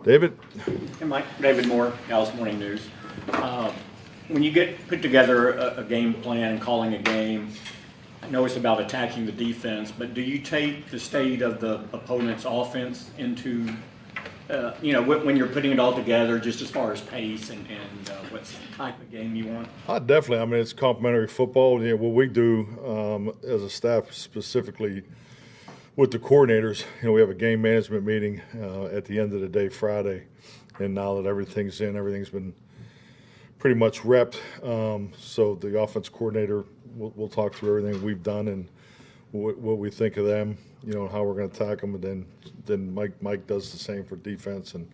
David? Hey, Mike. David Moore, Dallas Morning News. When you put together a game plan and calling a game, I know it's about attacking the defense, but do you take the state of the opponent's offense into, when you're putting it all together, just as far as pace and what type of game you want? Definitely. I mean, it's complementary football. What we do as a staff specifically with the coordinators, we have a game management meeting at the end of the day Friday, and now that everything's in, everything's been pretty much repped. So the offense coordinator will talk through everything we've done and what we think of them, how we're going to attack them, and then Mike does the same for defense, and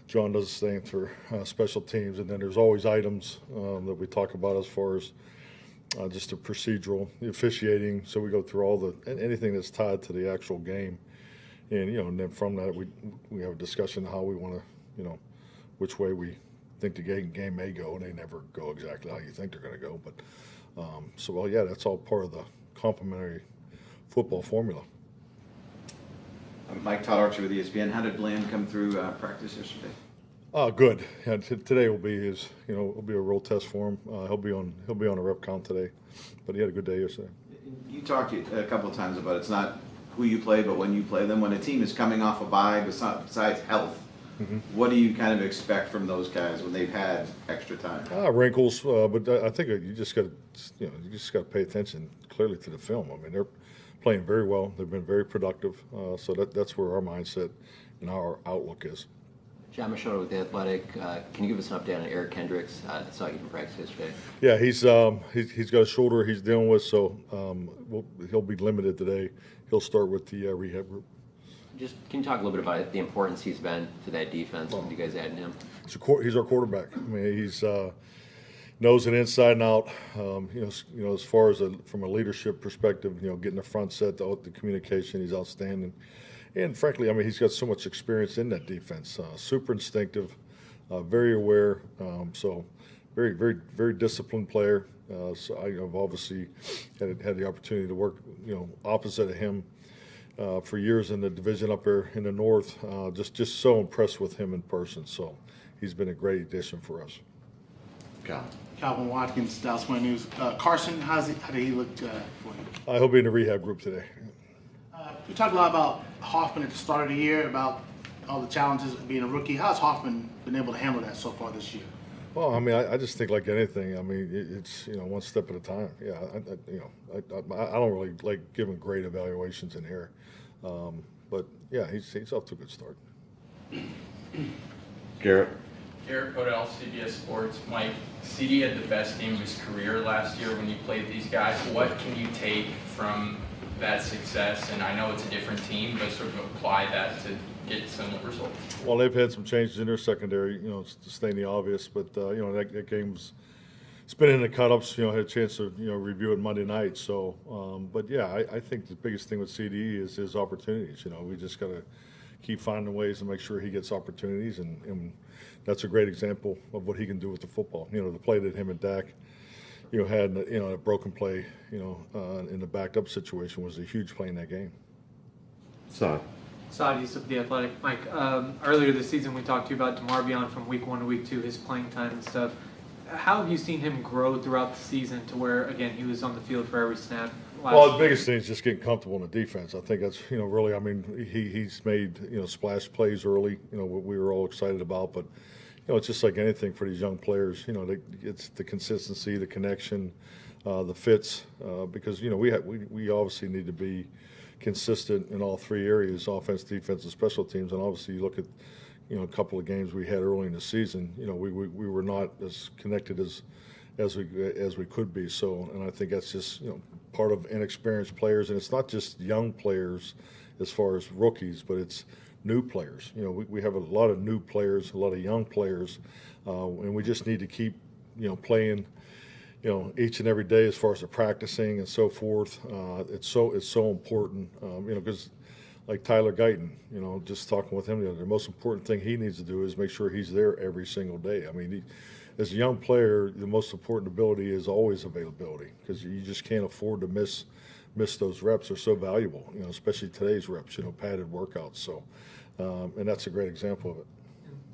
John does the same for special teams, and then there's always items that we talk about as far as just the procedural, the officiating. So we go through anything that's tied to the actual game, and and then from that we have a discussion how we want to, which way we think the game may go, and they never go exactly how you think they're going to go. But that's all part of the complementary football formula. Mike, Todd Archer with ESPN. How did Bland come through practice yesterday? Good. Yeah, today will be his. It'll be a real test for him. He'll be on a rep count today, but he had a good day yesterday. You talked a couple of times about it's not who you play, but when you play them. When a team is coming off a bye, besides health, what do you kind of expect from those guys when they've had extra time? Wrinkles, but I think you just got to pay attention clearly to the film. I mean, they're playing very well. They've been very productive. So that's where our mindset and our outlook is. John Machado with The Athletic. Can you give us an update on Eric Kendricks? I saw you in practice yesterday. Yeah, he's got a shoulder he's dealing with, so he'll be limited today. He'll start with the rehab group. Just can you talk a little bit about the importance he's been to that defense when you guys added him? He's our quarterback. I mean, he's knows it inside and out. As far as from a leadership perspective, getting the front set, the communication, he's outstanding. And frankly, I mean, he's got so much experience in that defense. Super instinctive, very aware. So very, very, very disciplined player. So I've obviously had the opportunity to work, opposite of him for years in the division up there in the north. Just so impressed with him in person. So he's been a great addition for us. Calvin Watkins, Dallas Morning News. Carson, how did he look for you? He'll be in the rehab group today. We talked a lot about Hoffman at the start of the year, about all the challenges of being a rookie. How's Hoffman been able to handle that so far this year? Well, I mean, I just think like anything. I mean, it's one step at a time. Yeah, I don't really like giving great evaluations in here, but yeah, he's off to a good start. Garrett Odell, CBS Sports. Mike, CD had the best game of his career last year when you played these guys. What can you take from that success? And I know it's a different team, but sort of apply that to get similar results. Well, they've had some changes in their secondary, to stain the obvious, but that game's it's been in the cut-ups. Had a chance to review it Monday night. So, but yeah, I think the biggest thing with CD is his opportunities. We just got to keep finding ways to make sure he gets opportunities, and that's a great example of what he can do with the football. The play that him and Dak had a broken play, in the backed up situation was a huge play in that game. Saad Yusuf, The Athletic. Mike, earlier this season we talked to you about DeMarvion from week 1 to week 2, his playing time and stuff. How have you seen him grow throughout the season to where, again, he was on the field for every snap? Well, the biggest thing is just getting comfortable in the defense. I think that's, really, I mean, he's made, splash plays early, what we were all excited about, but it's just like anything for these young players. It's the consistency, the connection, the fits. Because we obviously need to be consistent in all three areas: offense, defense, and special teams. And obviously, you look at a couple of games we had early in the season. We were not as connected as we could be. So, and I think that's just part of inexperienced players, and it's not just young players as far as rookies, but it's new players. We have a lot of new players, a lot of young players, and we just need to keep, playing, each and every day as far as the practicing and so forth. It's so important, because like Tyler Guyton, just talking with him the most important thing he needs to do is make sure he's there every single day. I mean, as a young player, the most important ability is always availability, because you just can't afford to miss those reps. Are so valuable, especially today's reps, padded workouts. So, and that's a great example of it.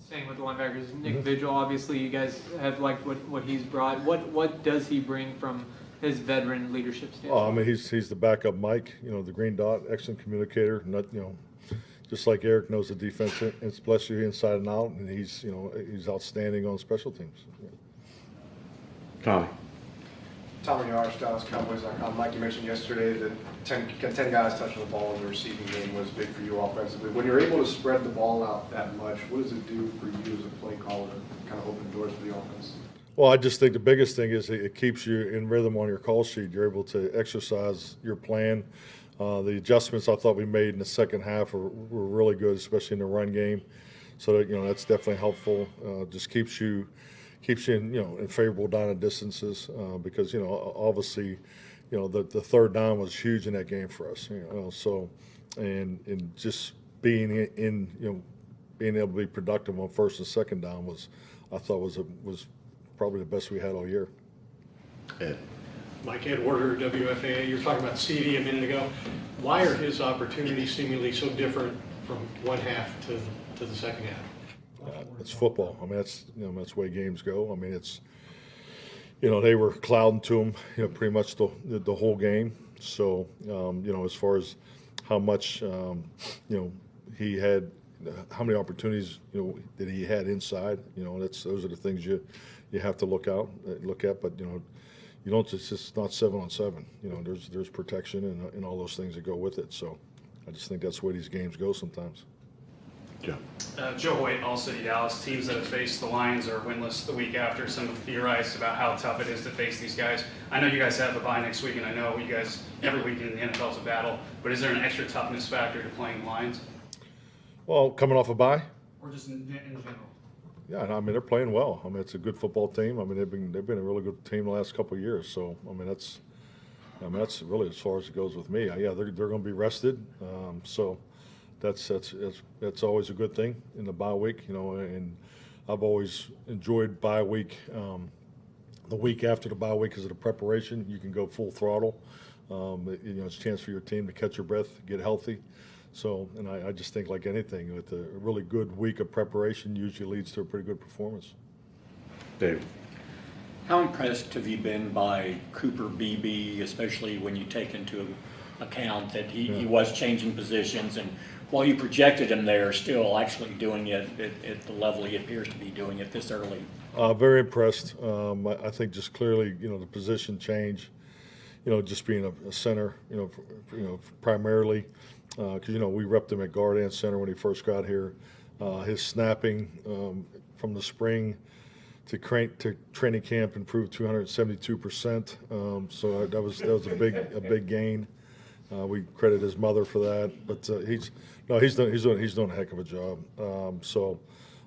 Staying with the linebackers, Nick Vigil, obviously you guys have liked what he's brought. What does he bring from his veteran leadership standpoint? Oh, I mean, he's the backup Mike, the green dot, excellent communicator. Not, just like Eric knows the defense, especially inside and out, and he's outstanding on special teams. Tommy. Tommy Yards, DallasCowboys.com. Mike, you mentioned yesterday that 10 guys touching the ball in the receiving game was big for you offensively. When you're able to spread the ball out that much, what does it do for you as a play caller to kind of open doors for the offense? Well, I just think the biggest thing is it keeps you in rhythm on your call sheet. You're able to exercise your plan. The adjustments I thought we made in the second half were really good, especially in the run game. So that, that's definitely helpful. Just keeps you in favorable down and distances because obviously the third down was huge in that game for us. So and just being being able to be productive on first and second down was probably the best we had all year. Ed. Mike Edwarder, WFAA. You were talking about CD a minute ago. Why are his opportunities seemingly so different from one half to the second half? It's football. I mean, that's that's the way games go. I mean, it's they were clouding to him, pretty much the whole game. So as far as how much he had, how many opportunities that he had inside, those are the things you have to look at. But you don't just not 7-on-7. There's protection and all those things that go with it. So I just think that's the way these games go sometimes. Joe. Joe Hoyt, All City Dallas. Teams that have faced the Lions are winless the week after. Some have theorized about how tough it is to face these guys. I know you guys have a bye next week, and I know you guys, every week in the NFL is a battle, but is there an extra toughness factor to playing Lions? Well, coming off a bye? Or just in general? Yeah, I mean, they're playing well. I mean, it's a good football team. I mean, they've been a really good team the last couple of years. So, I mean, that's really as far as it goes with me. Yeah, they're going to be rested. So that's always a good thing in the bye week, and I've always enjoyed bye week. The week after the bye week is the preparation. You can go full throttle. It's a chance for your team to catch your breath, get healthy. So, and I just think like anything, with a really good week of preparation usually leads to a pretty good performance. Dave. How impressed have you been by Cooper Beebe, especially when you take into account that he was changing positions, and while you projected him there, still actually doing it at the level he appears to be doing it this early? Very impressed. I think just clearly, the position change, just being a center, primarily, because, we repped him at guard and center when he first got here. His snapping from the spring to training camp improved 272%. So that was a big gain. We credit his mother for that, but he's doing a heck of a job. So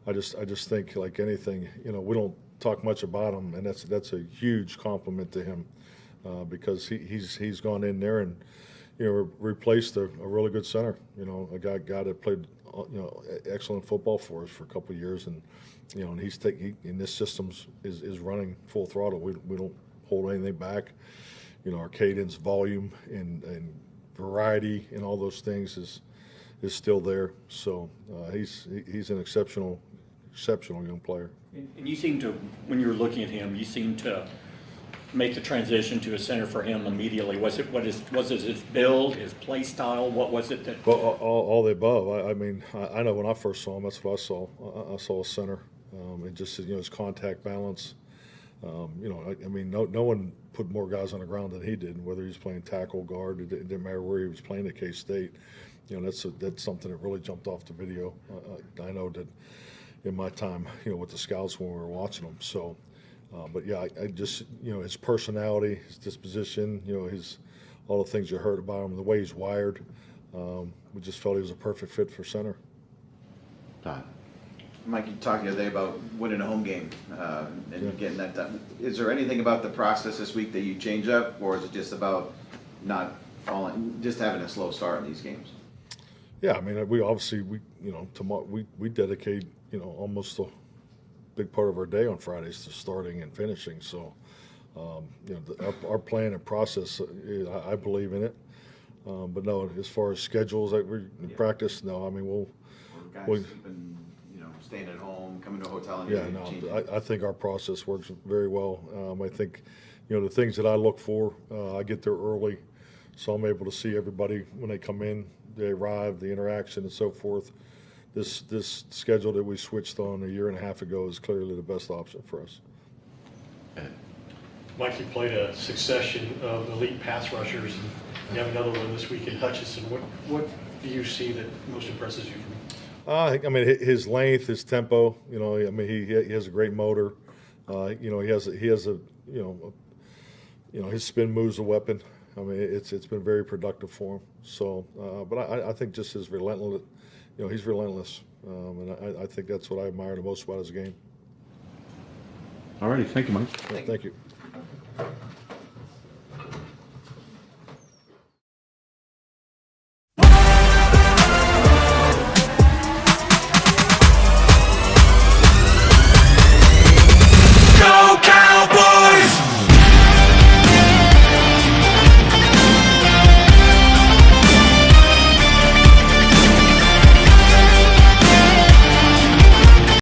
I just think like anything, we don't talk much about him, and that's a huge compliment to him because he's gone in there and replaced a really good center. A guy that played excellent football for us for a couple of years, and and he's in this system is running full throttle. We don't hold anything back. Our cadence, volume, and variety, and all those things is still there. So he's an exceptional young player. And you seem to, when you were looking at him, you seemed to make the transition to a center for him immediately. Was it his build, his play style? What was it that? Well, all the above. I mean, I know when I first saw him, that's what I saw. I saw a center. It just his contact balance. I mean, no one put more guys on the ground than he did. Whether he was playing tackle, guard, it didn't matter where he was playing at K-State. That's something that really jumped off the video. I know that in my time, with the scouts when we were watching them. So, but yeah, I just his personality, his disposition, all the things you heard about him, the way he's wired. We just felt he was a perfect fit for center. Todd. Mike, you talked the other day about winning a home game getting that done. Is there anything about the process this week that you change up, or is it just about just having a slow start in these games? Yeah, I mean, we tomorrow we dedicate almost a big part of our day on Fridays to starting and finishing. So, our plan and process, I believe in it. But no, as far as schedules that we practice, no. I mean, we'll Guys staying at home, coming to a hotel and Yeah, changing? no, I think our process works very well. I think, the things that I look for, I get there early, so I'm able to see everybody when they come in, they arrive, the interaction and so forth. This schedule that we switched on a year and a half ago is clearly the best option for us. Ed. Mike, you played a succession of elite pass rushers, and you have another one this week in Hutchinson. What do you see that most impresses you from him? I mean, his length, his tempo. I mean, he has a great motor. He has a his spin move's a weapon. I mean, it's been very productive for him. So, but I think just his relentless. He's relentless, and I think that's what I admire the most about his game. All righty, thank you, Mike. Thank you.